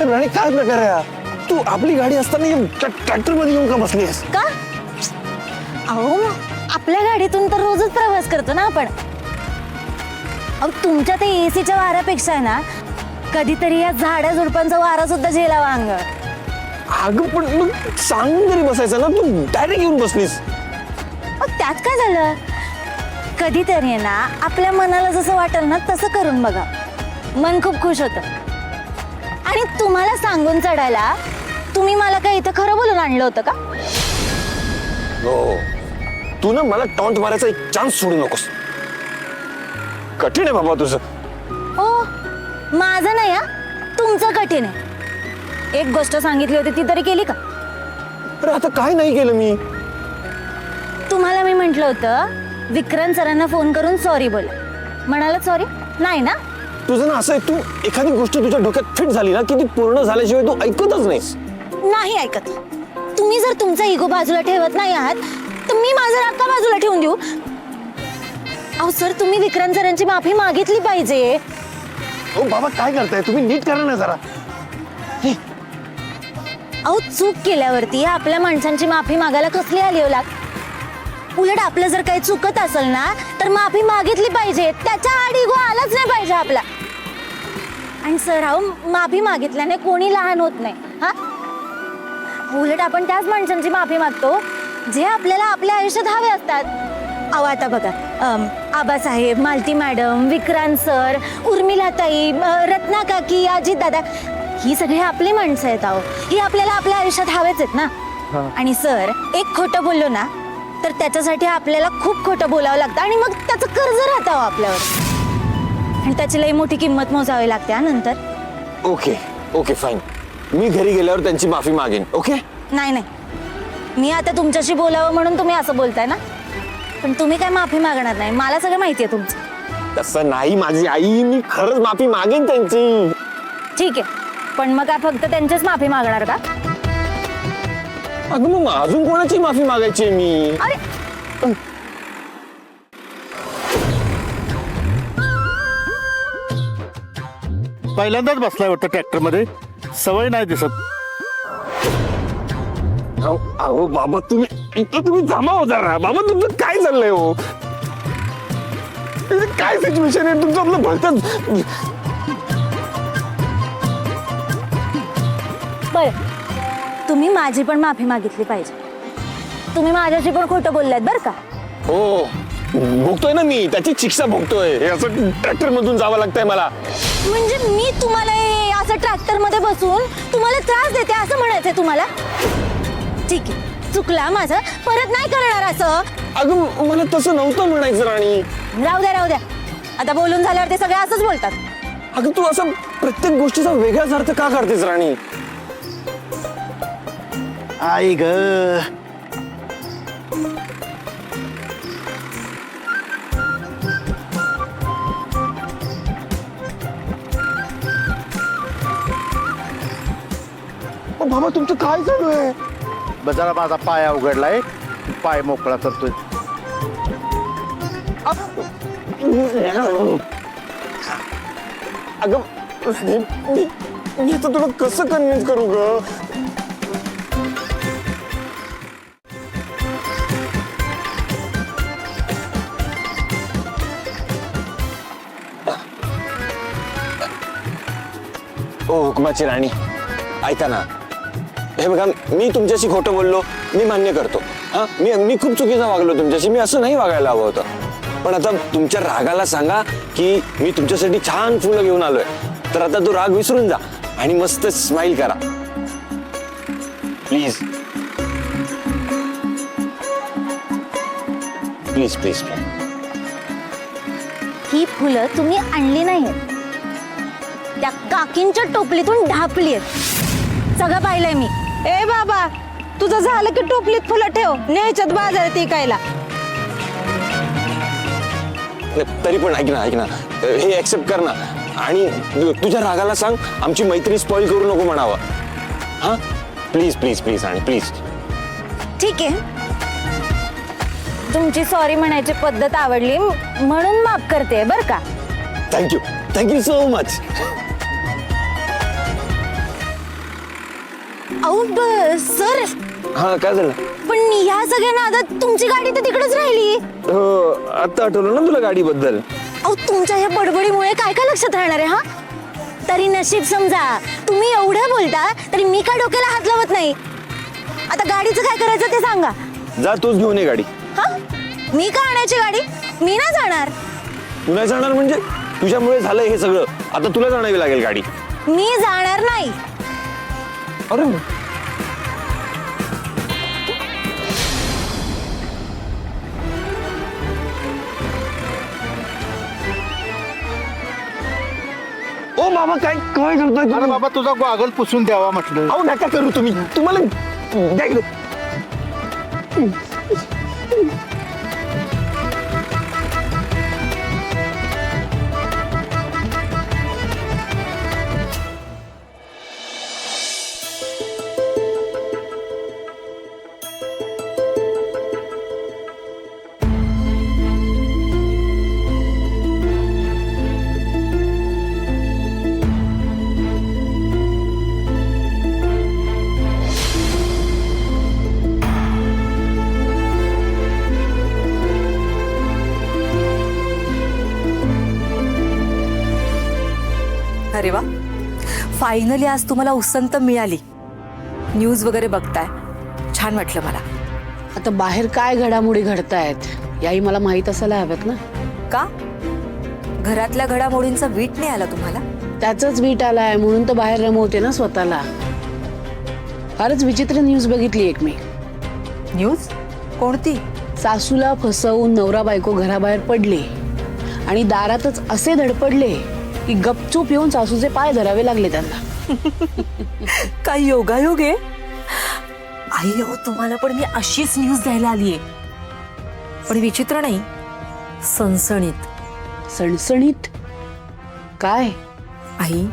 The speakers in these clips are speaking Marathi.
राणी काय प्रकार आहे हा? तू आपली गाडी असताना ट्रॅक्टर मध्ये येऊन का बसलीस? का? अहो आपल्या गाडीतून तर रोजच प्रवास करतो ना आपण. अहो तुमच्या ते एसीच्या वाऱ्यापेक्षा आहे ना कधीतरी या झाडा झुडपांचा वारा सुद्धा झेलावा अंग. अगं पण मग सांगून तरी बसायचं ना, तू डायरेक्ट येऊन बसलीस. त्यात काय झालं? कधीतरी ना आपल्या मनाला जसं वाटेल ना तसं करून बघा, मन खूप खुश होतं. आणि तुम्हाला सांगून चढायला तुम्ही मला काय इथं खरं बोलून आणलं होतं का? हो, तू ना मला टॉन्ट मारायचा एक चान्स सोडू नकोस. कठीण आहे बाबा तुझं. हो माझं नाही हा, तुमचं कठीण आहे. एक गोष्ट सांगितली होती ती तरी केली का? अरे आता काय नाही केलं मी. तुम्हाला मी म्हंटल होतं विक्रांत सरांना फोन करून सॉरी बोला, म्हणाला सॉरी नाही ना? तुझं ना असं आहे, तू एखादी गोष्ट तुझ्या डोक्यात फिट झाली ना की ती पूर्ण झाल्याशिवाय तू ऐकतच नाहीस. नाही ऐकत. तुम्ही जर तुमचा इगो बाजूला ठेवत नाही आहात तर मी माझा राग का बाजूला ठेवून देऊ? अहो सर तुम्ही विक्रांत सरांची माफी मागितली पाहिजे. हो बाबा काय करताय तुम्ही, नीट करा ना जरा. अहो चूक केल्यावरती आपल्या माणसांची माफी मागायला कसली आली हो लाग? उलट आपलं जर काही चुकत असेल ना तर माफी मागितली पाहिजे, त्याच्या आड इगो आलाच नाही पाहिजे आपला. आणि सर अहो माफी मागितल्याने कोणी लहान होत नाही हा. उलट आपण त्याच माणसांची माफी मागतो जे आपल्याला आपल्या आयुष्यात हवे असतात. अहो आता बघा आबासाहेब, मालती मॅडम, विक्रांत सर, उर्मिलाताई, रत्ना काकी, अजित दादा, ही सगळी आपली माणसं आहेत. अहो ही आपल्याला आपल्या आयुष्यात हवेच आहेत ना. आणि सर एक खोटं बोललो ना तर त्याच्यासाठी आपल्याला खूप खोटं बोलावं लागतं आणि मग त्याचं कर्ज राहतं आपल्यावर आणि त्याची लई मोठी किंमत मोजावी लागते नंतर. ओके ओके फाईन, मी घरी गेल्यावर त्यांची माफी मागेन. ओके नाही नाही, मी आता तुमच्याशी बोलावं म्हणून तुम्ही असं बोलताय ना, पण तुम्ही काय माफी मागणार नाही, मला सगळं माहिती आहे तुमचं. तसं नाही माझी आई, मी खरंच माफी मागेन त्यांची. ठीक आहे, पण मग काय फक्त त्यांचीच माफी मागणार का? अगं मग अजून कोणाची माफी मागायची आहे मी? अरे पहिल्यांदाच बसलाय वाटतं ट्रॅक्टर मध्ये, सवय नाही दिसत. अहो बाबा तुम्ही थांबा हो जरा. बाबा तुमचं काय चाललंय हो? हे काय सिच्युएशन आहे तुमचं? आपलं भलतंच. बरं, तुम्ही माझी पण माफी मागितली पाहिजे. तुम्ही माझ्याशी पण खोटं बोललात बरं का? हो भोगतोय ना मी, त्याची शिक्षा भोगतोय. हे असं ट्रॅक्टर मधून जावं लागतंय मला. म्हणजे मी तुम्हाला हे असं ट्रॅक्टर मध्ये बसून तुम्हाला त्रास देते असं म्हणायचंय तुम्हाला? ठीक आहे, चुकला माझं, परत नाही करणार असं. अगं मला तसं नव्हतं म्हणायचं राणी. राहू द्या राहू द्या, आता बोलून झाल्यावर ते सगळे असंच बोलतात. अगं तू असं प्रत्येक गोष्टीचा वेगळाच अर्थ का करतेस राणी? आई ग, बाबा तुमचं काय चालू आहे? जरा माझा पाय अवघडलाय, पाय मोकळा करतोय. अगं मी आता तुला कसं कन्व्हिन्स करू ग? ओ हुकमाची राणी ऐका ना, हे बघा मी तुमच्याशी खोटं बोललो, मी मान्य करतो. हा मी खूप चुकीचं वागलो तुमच्याशी, मी असं नाही वागायला हवं होतं. पण आता तुमच्या रागाला सांगा की मी तुमच्यासाठी छान फुलं घेऊन आलोय, तर आता तो राग विसरून जा आणि मस्त स्माइल करा प्लीज प्लीज प्लीज. ही फुलं तुम्ही आणली नाहीत, त्या काकींच्या टोपलीतून ढापली आहेत. सगळं पाहिलंय मी. ए बाबा, तुझं झालं की टोपलीत फुलं ठेव, न्यायच्यात बाजारात विकायला. तरी पण ऐक ना, हे ऍक्सेप्ट कर ना आणि तुझ्या रागाला सांग आमची मैत्री स्पॉइल करू नको म्हणावं. हा प्लीज प्लीज प्लीज आणि प्लीज. ठीक आहे, तुमची सॉरी म्हणायची पद्धत आवडली म्हणून माफ करते बरं का. Thank you so much. अहो सर, हा काय झालं? पण ह्या सगळ्या नादात तुमची गाडी तर तिकडेच राहिली. हो आता आठवलं ना तुला गाडीबद्दल. अहो तुमच्या ह्या बडबडीमुळे काय काय लक्षात राहणार आहे हा? तरी नशीब समजा तुम्ही एवढं बोलता तरी मी काय डोक्याला हात लावत नाही. आता गाडीचं काय करायचं ते सांगा. जा तूच घेऊन ये गाडी. हा, मी का आणायची गाडी? मी नाही जाणार. तू नाही जाणार म्हणजे? तुझ्यामुळे झालंय हे सगळं, आता तुला आणावी लागेल गाडी. मी जाणार नाही. अरे ओ बाबा काय काय करतोय? अरे बाबा तुझा गॉगल पुसून द्यावा म्हटलं. अहो नका करू तुम्ही, तुम्हाला द्या इकडे. अरे वा, फायनली आज तुम्हाला उसंत मिळाली. न्यूज वगैरे बघताय, छान वाटलं मला. आता बाहेर काय घडामोडी घडतायत याही मला माहित असायला हव्यात ना. का? घरातल्या घडामोडींचा वीट नाही आला तुम्हाला? त्याचाच वीट आलाय म्हणून तर बाहेर रमवते ना स्वतःला. फारच विचित्र न्यूज बघितली एक मी. न्यूज कोणती? सासूला फसवून नवरा बायको घराबाहेर पडले आणि दारातच असे धडपडले की गपचूप येऊन सासूचे पाय धरावे लागले त्यांना. काय योगायोग आहे. आई हो, तुम्हाला पण मी अशीच न्यूज द्यायला आलीये. पण विचित्र नाही, सणसणीत. सणसणीत? काय? आई,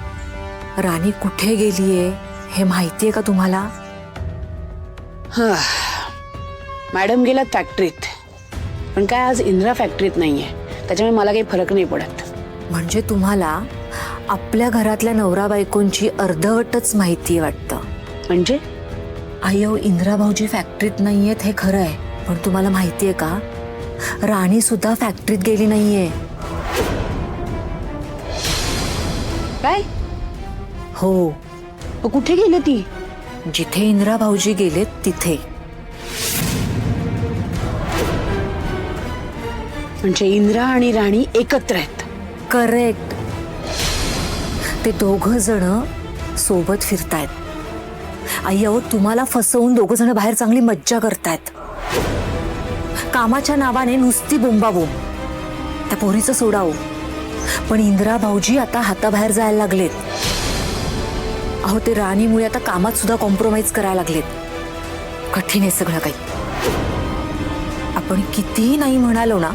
राणी कुठे गेलीये हे माहितीये का तुम्हाला? मॅडम गेल्यात फॅक्टरीत. पण काय आज इंदिरा फॅक्टरीत नाहीये, त्याच्यामुळे मला काही फरक नाही पडत. म्हणजे तुम्हाला आपल्या घरातल्या नवरा बायकोंची अर्धवटच माहिती वाटतं. म्हणजे आई हो, इंदिरा भाऊजी फॅक्टरीत नाहीयेत हे खरं आहे, पण तुम्हाला माहितीये का, राणी सुद्धा फॅक्टरीत गेली नाहीये. काय? हो, मग कुठे गेली ती? जिथे इंदिरा भाऊजी गेलेत तिथे. म्हणजे इंदिरा आणि राणी एकत्र आहेत. करेक्ट. ते दोघ जण सोबत फिरतायत. आई अहो, तुम्हाला फसवून दोघ जण बाहेर चांगली मज्जा करतायत. कामाच्या नावाने नुसती बोंबाबोंब. त्या पोरीचं सोडावं, पण इंदिरा भाऊजी आता हाताबाहेर जायला लागलेत. अहो, ते राणीमुळे आता कामात सुद्धा कॉम्प्रोमाइज करायला लागलेत. कठीण आहे सगळं काही. आपण कितीही नाही म्हणालो ना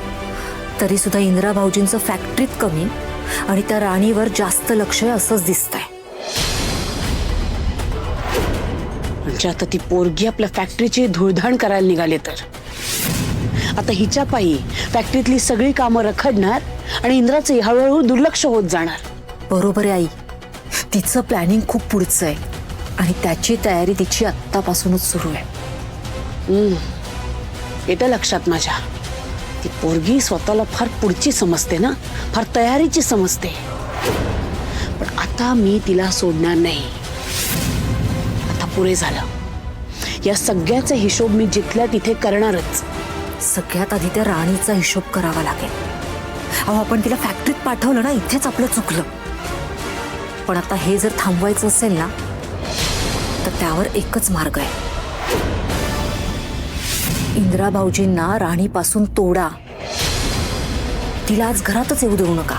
तरी सुद्धा इंदिरा भाऊजींचं फॅक्टरीत कमी आणि त्या राणीवर जास्त लक्ष आहे असंच दिसतंय. म्हणजे आता ती पोरगी आपल्या फॅक्टरीची धुळधाण करायला निघाले तर आता हिच्या पायी फॅक्टरीतली सगळी कामं रखडणार आणि इंदिराचं हळूहळू दुर्लक्ष होत जाणार. बरोबर आहे आई, तिचं प्लॅनिंग खूप पुढचं आहे आणि त्याची तयारी तिची आत्तापासूनच सुरू आहे. येतं लक्षात माझ्या. ती पोरगी स्वतःला फार पुढची समजते ना, फार तयारीची समजते. पण आता मी तिला सोडणार नाही. आता पुरे झालं. या सगळ्याचा हिशोब मी जिथल्या तिथे करणारच. सगळ्यात आधी त्या राणीचा हिशोब करावा लागेल. अहो, आपण तिला फॅक्टरीत पाठवलं ना, इथेच आपलं चुकलं. पण आता हे जर थांबवायचं असेल ना तर त्यावर एकच मार्ग आहे. इंदिरा भाऊजींना राणीपासून तोडा. तिला आज घरातच येऊ देऊ नका.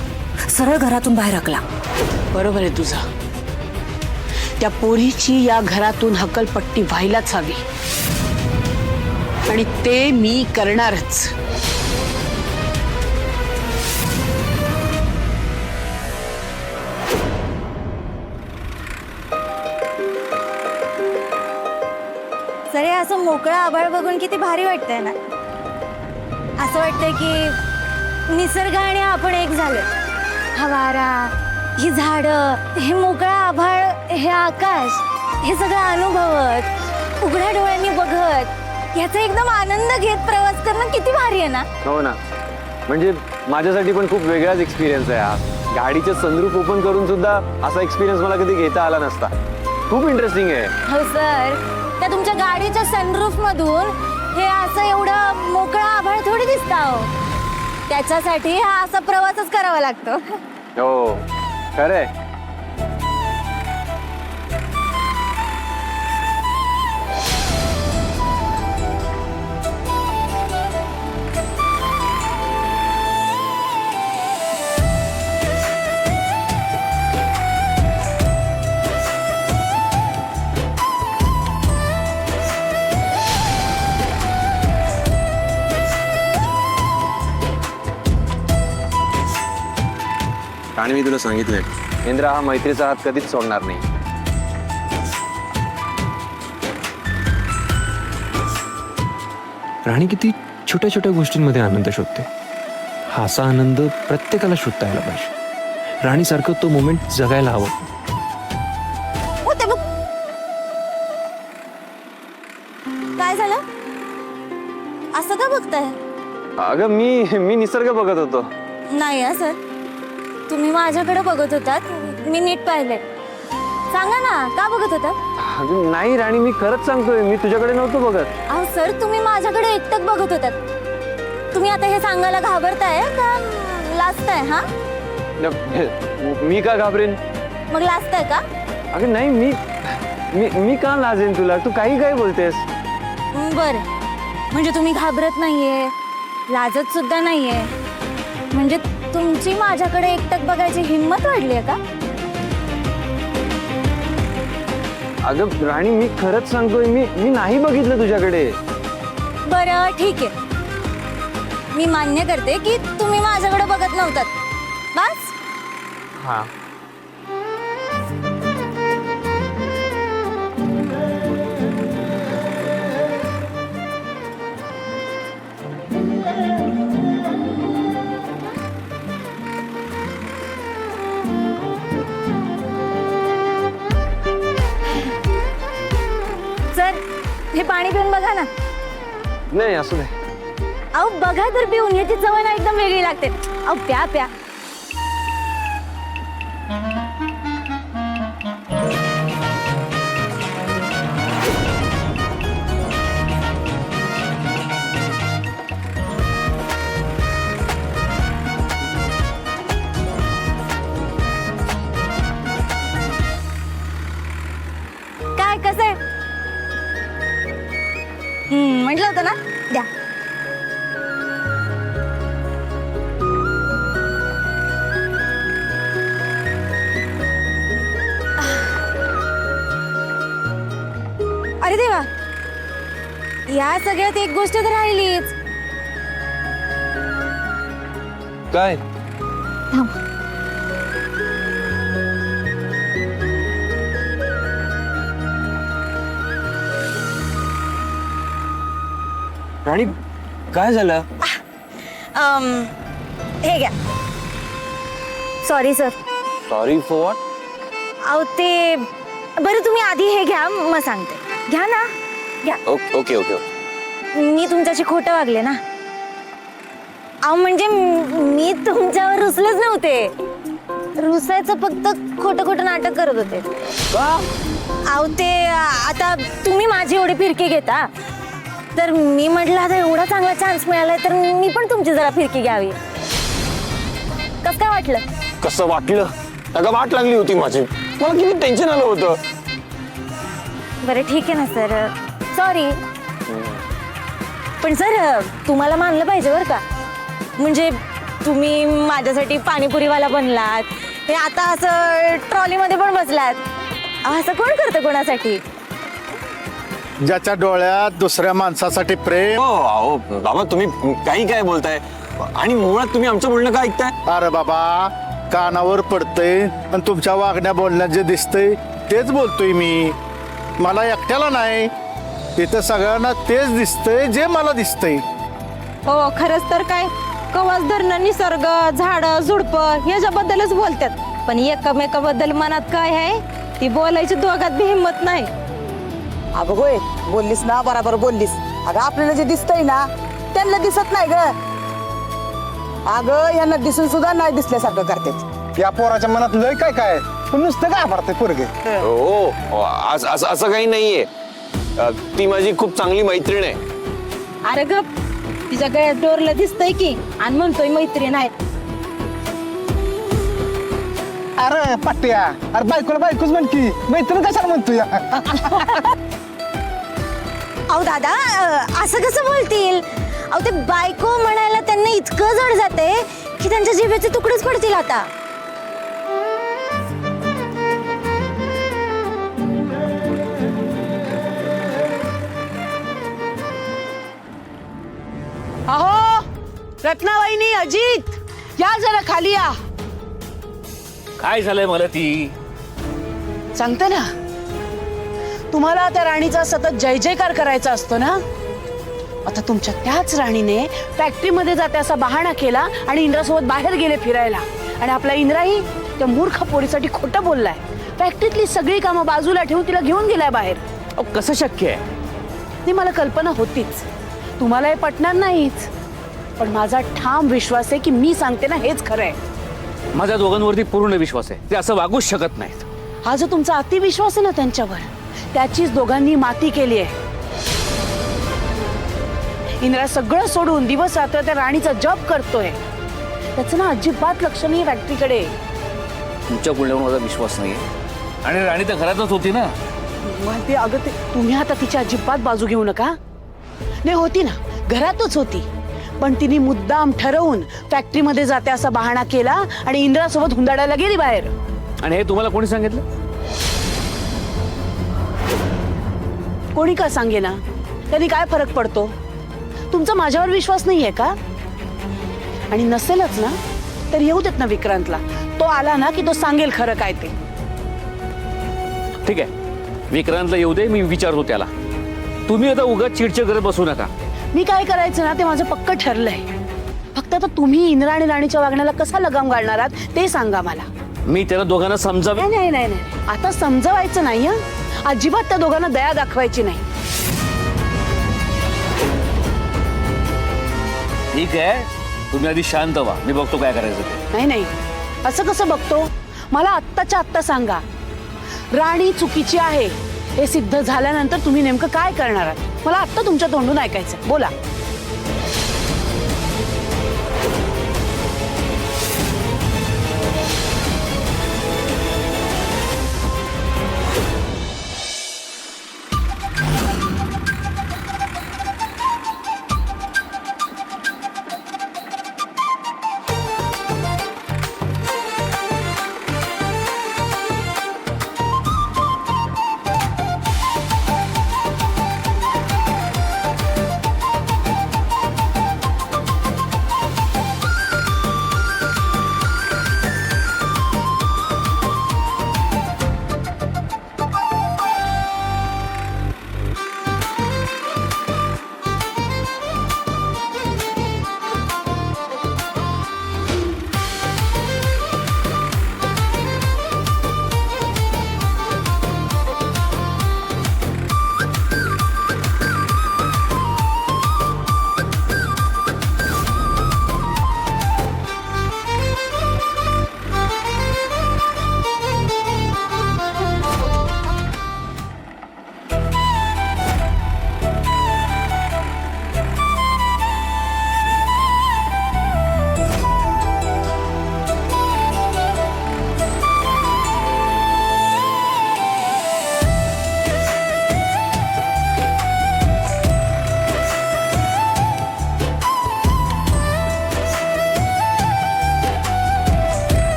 सरळ घरातून बाहेर हाकला. बरोबर आहे तुझं. त्या पोरीची या घरातून हकलपट्टी व्हायलाच हवी आणि ते मी करणारच. सर, हे असं मोकळं आभाळ बघून किती भारी वाटतंय ना. असं वाटतंय की निसर्ग आणि आपण एक झालोय. हा वारा, ही झाडं, हे मोकळा आभाळ, हे आकाश, हे सगळं अनुभवत उघड्या डोळ्यांनी बघत याचा एकदम आनंद घेत प्रवास करणं किती भारी आहे ना. हो ना, म्हणजे माझ्यासाठी पण खूप वेगळाच एक्सपिरियन्स आहे हा. गाडीचे सनरूफ ओपन करून सुद्धा असा एक्सपिरियन्स मला कधी घेता आला नसता. खूप इंटरेस्टिंग आहे. हो सर, त्या तुमच्या गाडीच्या सनरूफ मधून हे असं एवढं मोकळा आभाळ थोडी दिसतं हो. त्याच्यासाठी हा असा प्रवासच करावा लागतो. हो, खरंय. आणि मी तुला सांगितलंय इंद्रा हा मैत्रीचा हात कधीच सोडणार नाही. राणी किती छोट्या छोट्या गोष्टींमध्ये आनंद शोधते. हा असा आनंद प्रत्येकाला शोधता यायला पाहिजे. राणीसारखं तो मोमेंट जगायला हवं. हो ते बघ, काय झालं? असं का बघताय? अगं मी निसर्ग बघत होतो. नाही हा सर, तुम्ही माझ्याकडे बघत होतात, मी नीट पाहिले. सांगा ना, का बघत होतात? अगं नाही राणी, मी खरंच सांगतोय, मी तुझ्याकडे नव्हतो बघत. अहो सर, तुम्ही माझ्याकडे एकटक बघत होतात. तुम्ही आता हे सांगायला घाबरताय का लाजताय? हा, मी का घाबरेन? मग लाजताय का? अगं नाही, मी का लाजेन तुला? तू काही काय बोलतेस? बर, म्हणजे तुम्ही घाबरत नाहीये, लाजत सुद्धा नाहीये, म्हणजे तुमची माझ्याकडे एकटक बघायची हिंमत वाढली आहे का? अगं राणी, मी खरंच सांगतोय, मी नाही बघितलं तुझ्याकडे. बरं ठीक आहे, मी मान्य करते की तुम्ही माझ्याकडे बघत नव्हतात. बस. हा. सर, हे पाणी पिऊन बघा ना. नाही, असू दे. अहो बघा तर पिऊन, याची चव ना एकदम वेगळी लागते. अहो प्या प्या. काय कसं आहे? म्हटलं होतं ना, द्या. अरे देवा, या सगळ्यात एक गोष्ट तर राहिलीच. काय? राणी, काय झालं? हे घ्या. Sorry sir. Sorry for what? अहो ते, बरं तुम्ही आधी हे घ्या, मग सांगते. घ्या ना, घ्या. Okay okay okay. मी तुमच्याशी खोटं वागले ना. अहो म्हणजे मी तुमच्यावर रुसलेच नव्हते. रुसायचं फक्त खोटं खोटं नाटक करत होते. का? अहो ते आता तुम्ही माझी एवढी फिरकी घेता, तर मी म्हटलं आता एवढा चांगला चान्स मिळालाय तर मी पण तुमची जरा फिरकी घ्यावी. कसं काय वाटलं? कसं वाटलं? अगं वाट लागली होती माझी, मला किती टेन्शन आलं होतं. बरं ठीक आहे ना सर, सॉरी. पण सर तुम्हाला मानलं पाहिजे बरं का. म्हणजे तुम्ही माझ्यासाठी पाणीपुरीवाला बनलात, हे आता असं ट्रॉलीमध्ये पण बसलात. असं कोण करतं कोणासाठी? ज्याच्या डोळ्यात दुसऱ्या माणसासाठी प्रेम. हो अहो बाबा, तुम्ही काही काय बोलताय? आणि मुळात तुम्ही आमचं बोलणं का ऐकताय? अरे बाबा, कानावर पडतंय आणि तुमच्या वागण्या बोलण्यात जे दिसतंय तेच बोलतोय मी. मला एकट्याला नाही, इथं सगळ्यांना तेच दिसतंय जे मला दिसतंय. हो खरंच तर काय, कवाच धरणं निसर्ग झाड झुडप ह्याच्याबद्दलच बोलतात पण एकमेकाबद्दल मनात काय आहे ती बोलायची दोघात बी हिंमत नाही. अगं होय बोललीस ना बराबर बोललीस. अगं आपल्याला जे दिसतंय ना त्यांना दिसत नाही ग. अगं यांना दिसून सुद्धा नाही दिसल्यासारखं करतात. या पोराच्या मनात लय काय काय पण नुसतं काय भरते पोरगे. हो असं काही नाहीये. ती माझी खूप चांगली मैत्रीण आहे. अरे ग तिच्या गळ्यात डोरलं दिसतंय की आणि म्हणतोय मैत्रीण आहे. अरे पट्ट्या अरे बायकोला बायकोच म्हण की मैत्रीण कशाला म्हणतो या. अहो दादा असं कसं बोलतील. अहो ते बायको म्हणायला त्यांना इतकं जड जाते की त्यांच्या जिभेचे तुकडेच पडतील आता. अहो रत्नाबाईनी अजित या जरा खाली या. काय झालंय मला ती सांगते ना तुम्हाला त्या राणीचा सतत जय जयकार करायचा असतो ना. आता तुमच्या त्याच राणीने फॅक्टरीमध्ये जाते असा बहाणा केला आणि इंद्रासोबत बाहेर गेले फिरायला आणि आपला इंद्राही त्या मूर्ख पोरीसाठी खोटं बोललाय. फॅक्टरीतली सगळी कामं बाजूला ठेवून तिला घेऊन गेलाय बाहेर. अहो, कसं शक्य आहे? ती मला कल्पना होतीच. तुम्हाला हे पटणार नाहीच पण माझा ठाम विश्वास आहे की मी सांगते ना हेच खरं आहे. माझ्या दोघांवरती पूर्ण विश्वास आहे. ते असं वागूच शकत नाहीत. हा जो तुमचा अतिविश्वास आहे ना त्यांच्यावर त्याचीच दोघांनी माती केली आहे. इंद्रा सगळं सोडून दिवस रात्र त्या राणीचा जप करतोय. त्याचं ना अजिबात लक्ष नाही फॅक्टरीकडे. तुमच्या बोलण्यावर माझा विश्वास नाही आणि राणी तर घरातच होती ना. ते अगं ते तुम्ही आता तिची अजिबात बाजू घेऊ नका. नाही होती ना घरातच होती पण तिने मुद्दाम ठरवून फॅक्टरीमध्ये जाते असा बहाणा केला आणि इंद्रासोबत हुंदाडायला गेली बाहेर. आणि हे तुम्हाला कोणी सांगितलं? कोणी का सांगे ना त्यांनी काय फरक पडतो. तुमचा माझ्यावर विश्वास नाहीये का? आणि नसेलच ना तर येऊ देत ना विक्रांतला. तो आला ना की तो सांगेल खरं काय ते. ठीक आहे विक्रांतला येऊ दे. मी विचारतो त्याला. तुम्ही आता उगाच चिडचिड करत बसू नका. मी काय करायचं ना ते माझं पक्क ठरलंय. फक्त आता तुम्ही इंद्रा आणि राणीच्या वागण्याला कसा लगाम घालणार आहात ते सांगा मला. मी त्याला दोघांना समजावे. नाही नाही नाही नाही आता समजवायचं नाही हं. अजिबात त्या दोघांना दया दाखवायची नाही. ठीक आहे तुम्ही आधी शांत व्हा. मी बघतो काय करायचं ते. नाही नाही असं कसं बघतो. मला आत्ताच्या आत्ता सांगा राणी चुकीची आहे हे सिद्ध झाल्यानंतर तुम्ही नेमकं काय करणार आहात मला आत्ता तुमच्या तोंडून ऐकायचं. बोला.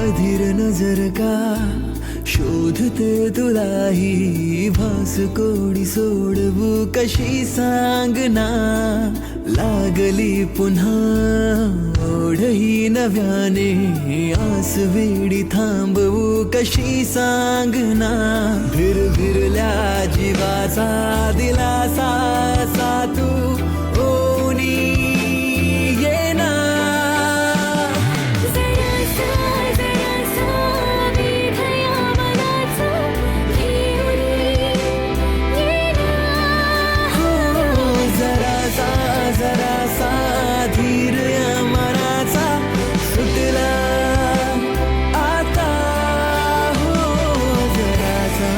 अधीर नजर का शोधते तुलाही भास कोडी सोडवू कशी सांगना लागली पुन्हा ओढही नव्याने आस वेडी थांबवू कशी सांगना भिरभिरल्या जीवाचा दिलासा सा तू ओनी येना जरासा धीर या मनाचा सुटला आता हो जरासा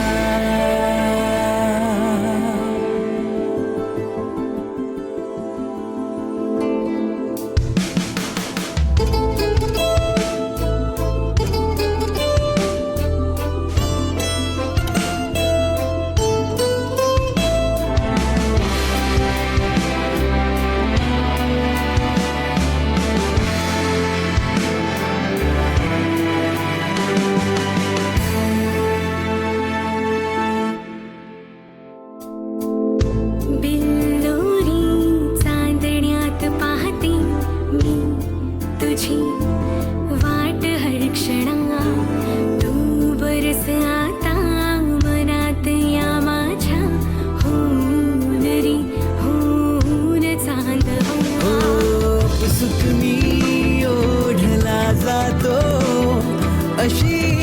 बिल्लोरी चांदण्यात पाहते मी तुझी वाट हर क्षणा तू बरस आता मनात या माझ्या होऊन रे होऊन चांद सुख मी ओढला जातो अशी